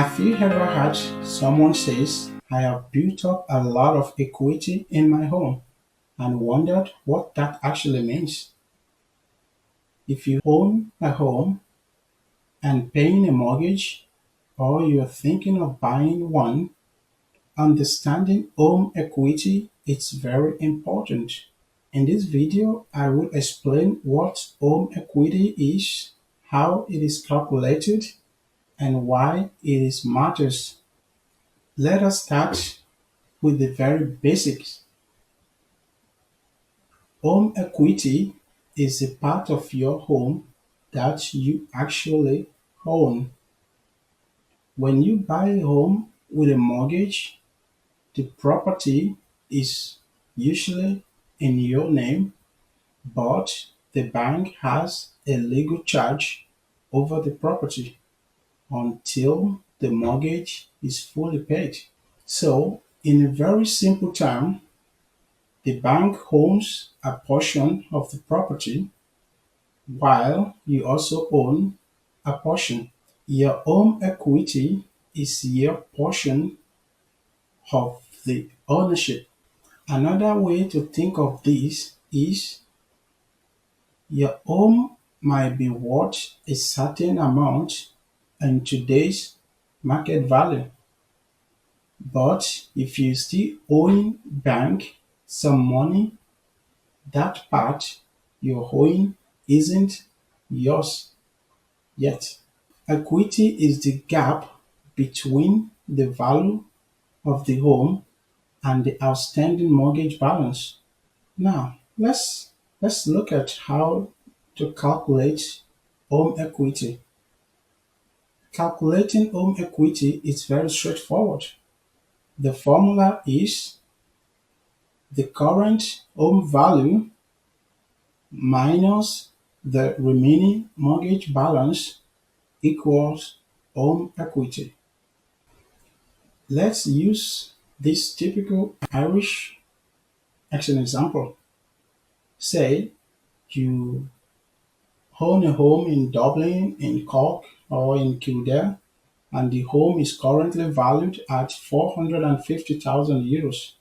Have you ever heard someone says, I have built up a lot of equity in my home and wondered what that actually means? If you own a home and paying a mortgage, or you're thinking of buying one, understanding home equity is very important. In this video, I will explain what home equity is, how it is calculated, and why it is matters. Let us start with the very basics. Home equity is a part of your home that you actually own. When you buy a home with a mortgage, the property is usually in your name, but the bank has a legal charge over the property until the mortgage is fully paid. So, in a very simple term, the bank owns a portion of the property while you also own a portion. Your home equity is your portion of the ownership. Another way to think of this is your home might be worth a certain amount in today's market value, but if you still owing bank some money, that part you're owing isn't yours yet. Equity is the gap between the value of the home and the outstanding mortgage balance. Now, let's look at how to calculate home equity. Calculating home equity is very straightforward. The formula is the current home value minus the remaining mortgage balance equals home equity. Let's use this typical Irish as an example. Say you own a home in Dublin, in Cork, or in Kildare, and the home is currently valued at 450,000 euros,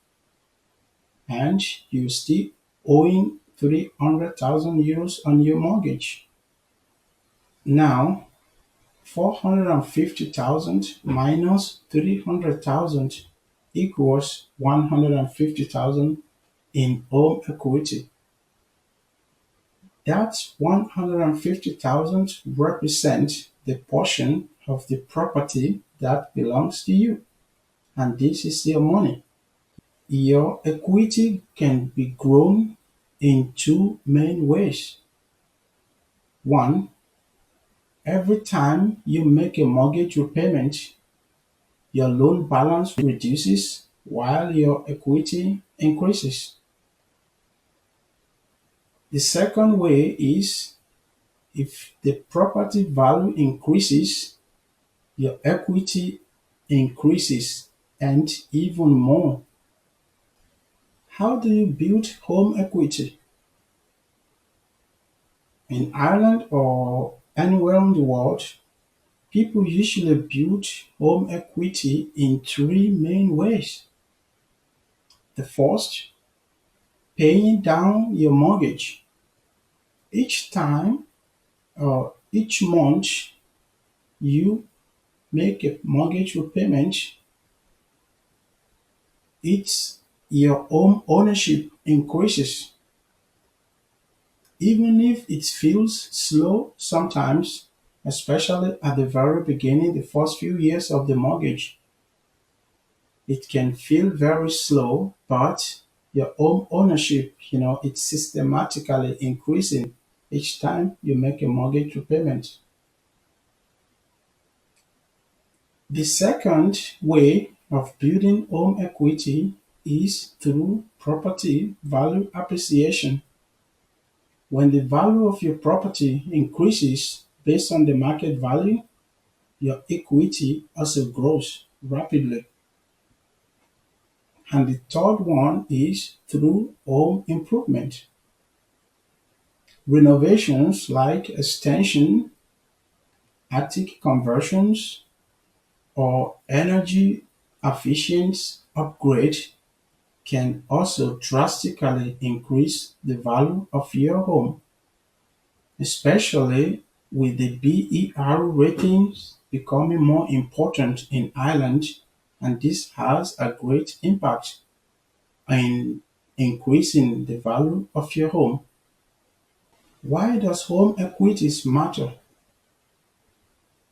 and you still owing 300,000 euros on your mortgage. Now, 450,000 minus 300,000 equals 150,000 in home equity. That 150,000 represents the portion of the property that belongs to you, and this is your money. Your equity can be grown in two main ways. One, every time you make a mortgage repayment, your loan balance reduces while your equity increases. The second way is if the property value increases, your equity increases and even more. How do you build home equity? In Ireland or anywhere in the world, people usually build home equity in three main ways. The first, paying down your mortgage. Each time or each month you make a mortgage repayment, it's your home ownership increases. Even if it feels slow sometimes, especially at the very beginning, the first few years of the mortgage, it can feel very slow, but your home ownership, it's systematically increasing each time you make a mortgage repayment. The second way of building home equity is through property value appreciation. When the value of your property increases based on the market value, your equity also grows rapidly. And the third one is through home improvement. Renovations like extension, attic conversions, or energy efficient upgrade can also drastically increase the value of your home, especially with the BER ratings becoming more important in Ireland, and this has a great impact in increasing the value of your home. Why does home equities matter?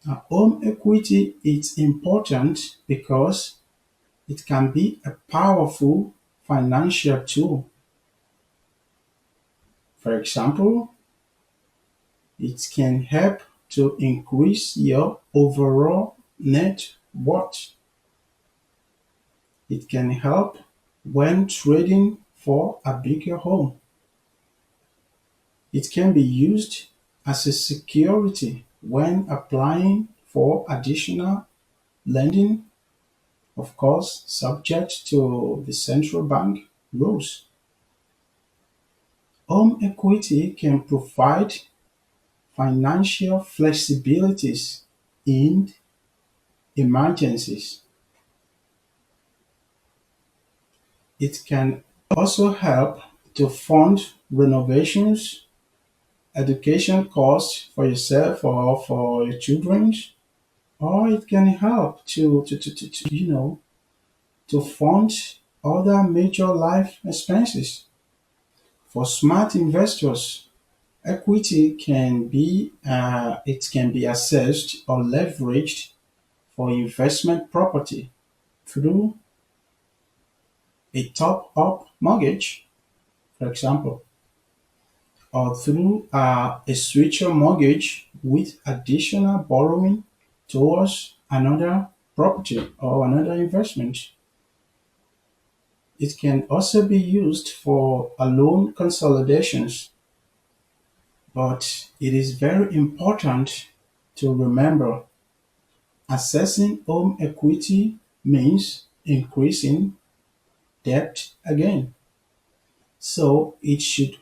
Now, home equity is important because it can be a powerful financial tool. For example, it can help to increase your overall net worth. It can help when trading for a bigger home. It can be used as a security when applying for additional lending, of course, subject to the central bank rules. Home equity can provide financial flexibilities in emergencies. It can also help to fund renovations, education costs for yourself or for your children, or it can help to fund other major life expenses. For smart investors, equity can be assessed or leveraged for investment property through a top-up mortgage, for example, or through a switcher mortgage with additional borrowing towards another property or another investment. It can also be used for a loan consolidations, but it is very important to remember assessing home equity means increasing debt again. So it should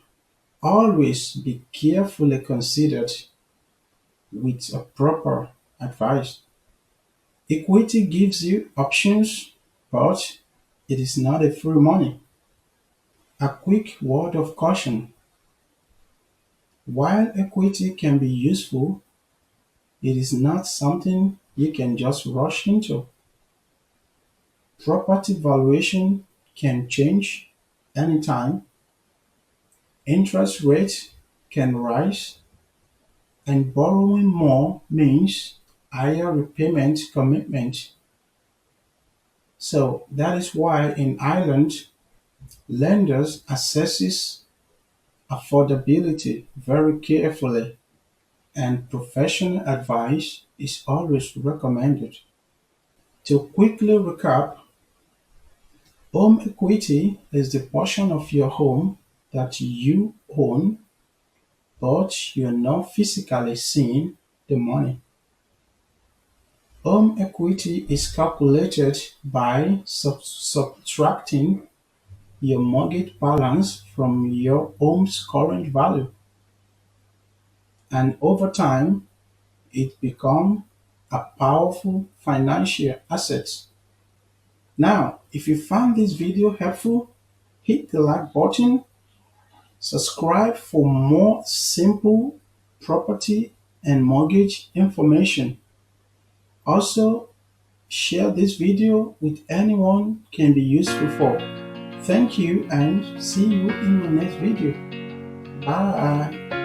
always be carefully considered with a proper advice. Equity gives you options, but it is not a free money. A quick word of caution: while equity can be useful, it is not something you can just rush into. Property valuation can change anytime, interest rates can rise, and borrowing more means higher repayment commitment. So that is why in Ireland, lenders assesses affordability very carefully, and professional advice is always recommended. To quickly recap, home equity is the portion of your home that you own but you're not physically seeing the money. Home equity is calculated by subtracting your mortgage balance from your home's current value, and over time it becomes a powerful financial asset. Now, if you found this video helpful, hit the like button, subscribe for more simple property and mortgage information. Also, share this video with anyone can be useful for. Thank you and see you in my next video. Bye.